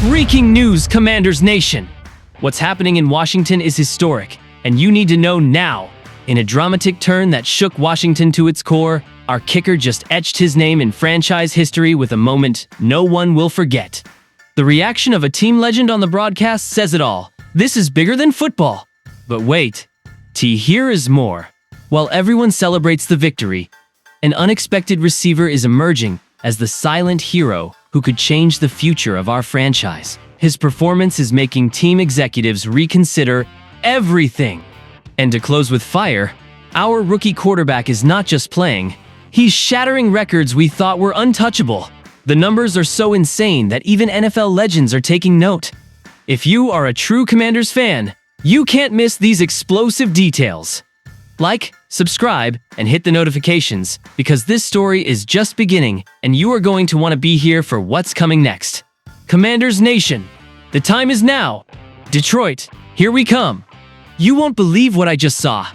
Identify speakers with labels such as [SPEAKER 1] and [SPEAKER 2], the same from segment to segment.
[SPEAKER 1] Breaking news, Commanders Nation! What's happening in Washington is historic, and you need to know now. In a dramatic turn that shook Washington to its core, our kicker just etched his name in franchise history with a moment no one will forget. The reaction of a team legend on the broadcast says it all. This is bigger than football. But wait, here is more. While everyone celebrates the victory, an unexpected receiver is emerging as the silent hero who could change the future of our franchise. His performance is making team executives reconsider everything. And to close with fire, our rookie quarterback is not just playing, he's shattering records we thought were untouchable. The numbers are so insane that even NFL legends are taking note. If you are a true Commanders fan, you can't miss these explosive details. Like, subscribe, and hit the notifications, because this story is just beginning, and you are going to want to be here for what's coming next. Commanders Nation, the time is now. Detroit, here we come. You won't believe what I just saw.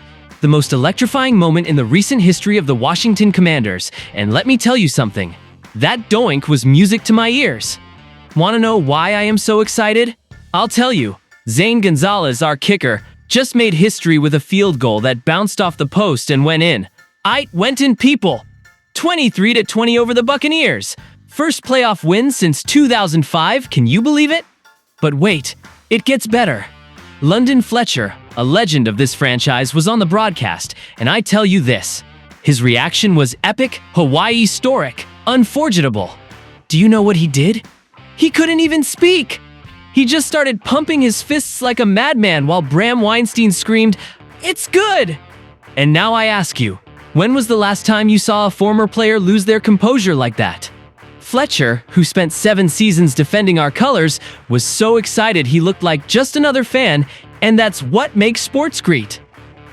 [SPEAKER 1] The most electrifying moment in the recent history of the Washington Commanders, and let me tell you something. That doink was music to my ears. Want to know why I am so excited? I'll tell you. Zane Gonzalez, our kicker, just made history with a field goal that bounced off the post and went in. Went in, people. 23-20 over the Buccaneers. First playoff win since 2005, can you believe it? But wait, it gets better. London Fletcher, a legend of this franchise, was on the broadcast, and I tell you this. His reaction was epic, Hawaii-storic, unforgettable. Do you know what he did? He couldn't even speak. He just started pumping his fists like a madman while Bram Weinstein screamed, "It's good!" And now I ask you, when was the last time you saw a former player lose their composure like that? Fletcher, who spent 7 seasons defending our colors, was so excited he looked like just another fan, and that's what makes sports great.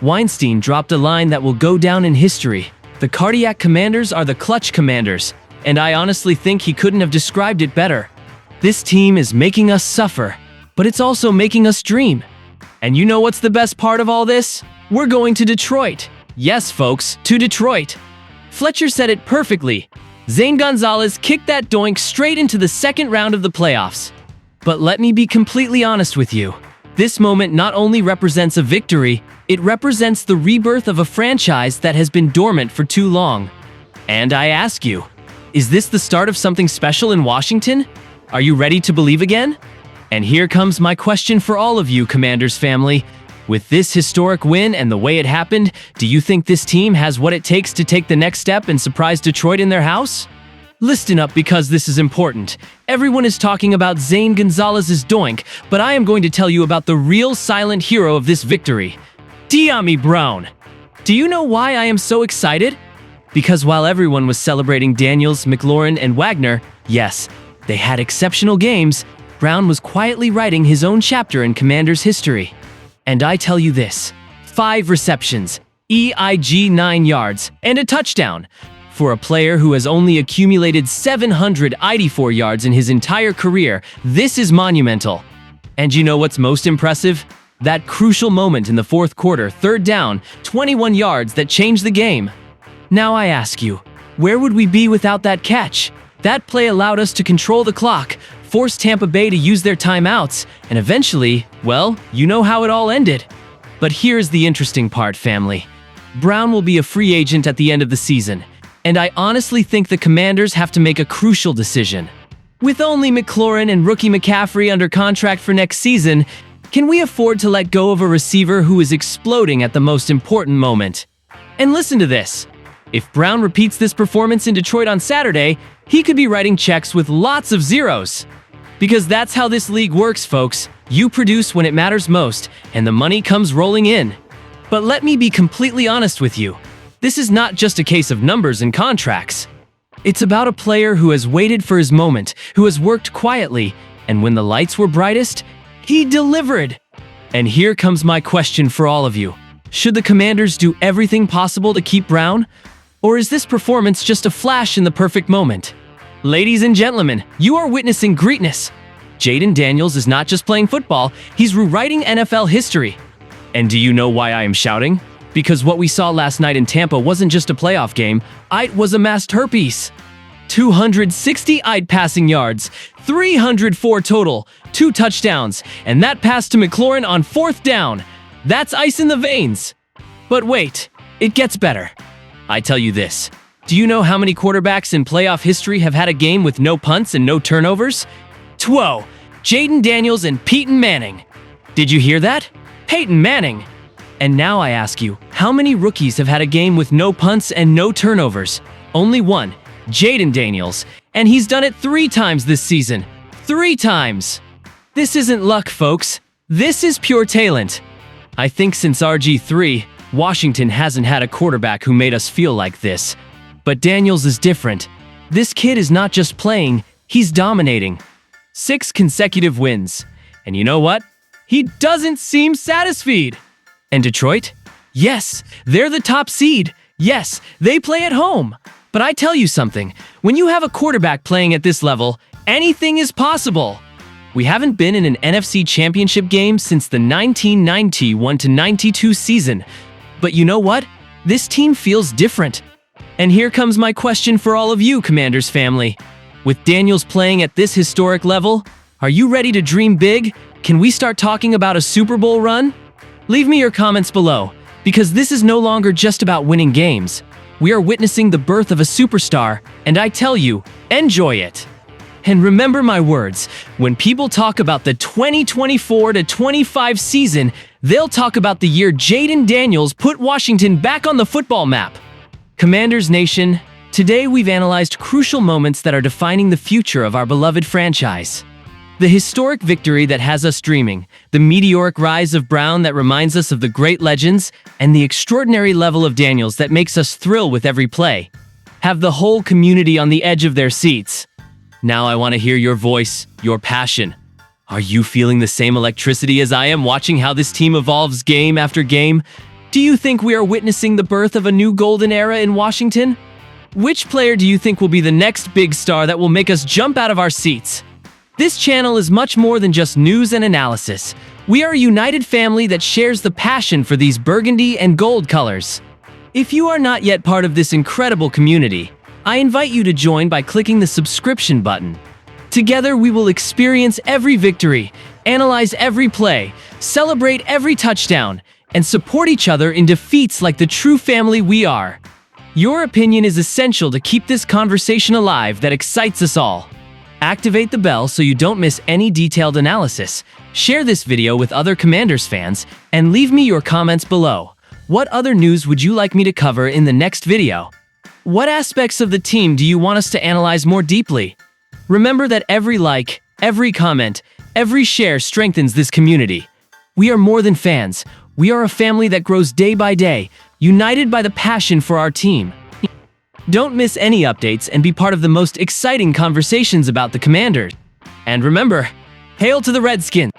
[SPEAKER 1] Weinstein dropped a line that will go down in history. The Cardiac Commanders are the Clutch Commanders, and I honestly think he couldn't have described it better. This team is making us suffer, but it's also making us dream. And you know what's the best part of all this? We're going to Detroit. Yes, folks, to Detroit. Fletcher said it perfectly. Zane Gonzalez kicked that doink straight into the second round of the playoffs. But let me be completely honest with you. This moment not only represents a victory, it represents the rebirth of a franchise that has been dormant for too long. And I ask you, is this the start of something special in Washington? Are you ready to believe again? And here comes my question for all of you, Commanders family. With this historic win and the way it happened, do you think this team has what it takes to take the next step and surprise Detroit in their house? Listen up, because this is important. Everyone is talking about Zane Gonzalez's doink, but I am going to tell you about the real silent hero of this victory, Diami Brown. Do you know why I am so excited? Because while everyone was celebrating Daniels, McLaurin, and Wagner, yes, they had exceptional games, Brown was quietly writing his own chapter in Commanders history. And I tell you this, 5 receptions, 9 yards, and a touchdown. For a player who has only accumulated 784 yards in his entire career, this is monumental. And you know what's most impressive? That crucial moment in the fourth quarter, 3rd down, 21 yards that changed the game. Now I ask you, where would we be without that catch? That play allowed us to control the clock, forced Tampa Bay to use their timeouts, and eventually, well, you know how it all ended. But here's the interesting part, family. Brown will be a free agent at the end of the season, and I honestly think the Commanders have to make a crucial decision. With only McLaurin and rookie McCaffrey under contract for next season, can we afford to let go of a receiver who is exploding at the most important moment? And listen to this. If Brown repeats this performance in Detroit on Saturday, he could be writing checks with lots of zeros. Because that's how this league works, folks. You produce when it matters most, and the money comes rolling in. But let me be completely honest with you. This is not just a case of numbers and contracts. It's about a player who has waited for his moment, who has worked quietly, and when the lights were brightest, he delivered. And here comes my question for all of you. Should the Commanders do everything possible to keep Brown? Or is this performance just a flash in the perfect moment? Ladies and gentlemen, you are witnessing greatness. Jayden Daniels is not just playing football, he's rewriting NFL history. And do you know why I am shouting? Because what we saw last night in Tampa wasn't just a playoff game, it was a masterpiece. 260 passing yards, 304 total, 2 touchdowns, and that pass to McLaurin on 4th down. That's ice in the veins. But wait, it gets better. I tell you this, do you know how many quarterbacks in playoff history have had a game with no punts and no turnovers? Twoh, Jayden Daniels and Peyton Manning. Did you hear that? Peyton Manning. And now I ask you, how many rookies have had a game with no punts and no turnovers? Only one, Jayden Daniels, and he's done it 3 times this season. 3 times! This isn't luck, folks. This is pure talent. I think since RG3, Washington hasn't had a quarterback who made us feel like this. But Daniels is different. This kid is not just playing, he's dominating. 6 consecutive wins. And you know what? He doesn't seem satisfied. And Detroit? Yes, they're the top seed. Yes, they play at home. But I tell you something, when you have a quarterback playing at this level, anything is possible. We haven't been in an NFC championship game since the 1991-92 season. But you know what? This team feels different. And here comes my question for all of you, Commanders family. With Daniels playing at this historic level, are you ready to dream big? Can we start talking about a Super Bowl run? Leave me your comments below, because this is no longer just about winning games. We are witnessing the birth of a superstar, and I tell you, enjoy it. And remember my words, when people talk about the 2024-25 season, they'll talk about the year Jayden Daniels put Washington back on the football map. Commanders Nation, today we've analyzed crucial moments that are defining the future of our beloved franchise. The historic victory that has us dreaming, the meteoric rise of Brown that reminds us of the great legends, and the extraordinary level of Daniels that makes us thrill with every play. Have the whole community on the edge of their seats. Now I want to hear your voice, your passion. Are you feeling the same electricity as I am watching how this team evolves game after game? Do you think we are witnessing the birth of a new golden era in Washington? Which player do you think will be the next big star that will make us jump out of our seats? This channel is much more than just news and analysis. We are a united family that shares the passion for these burgundy and gold colors. If you are not yet part of this incredible community, I invite you to join by clicking the subscription button. Together we will experience every victory, analyze every play, celebrate every touchdown, and support each other in defeats like the true family we are. Your opinion is essential to keep this conversation alive that excites us all. Activate the bell so you don't miss any detailed analysis. Share this video with other Commanders fans, and leave me your comments below. What other news would you like me to cover in the next video? What aspects of the team do you want us to analyze more deeply? Remember that every like, every comment, every share strengthens this community. We are more than fans. We are a family that grows day by day, united by the passion for our team. Don't miss any updates and be part of the most exciting conversations about the Commanders. And remember, hail to the Redskins!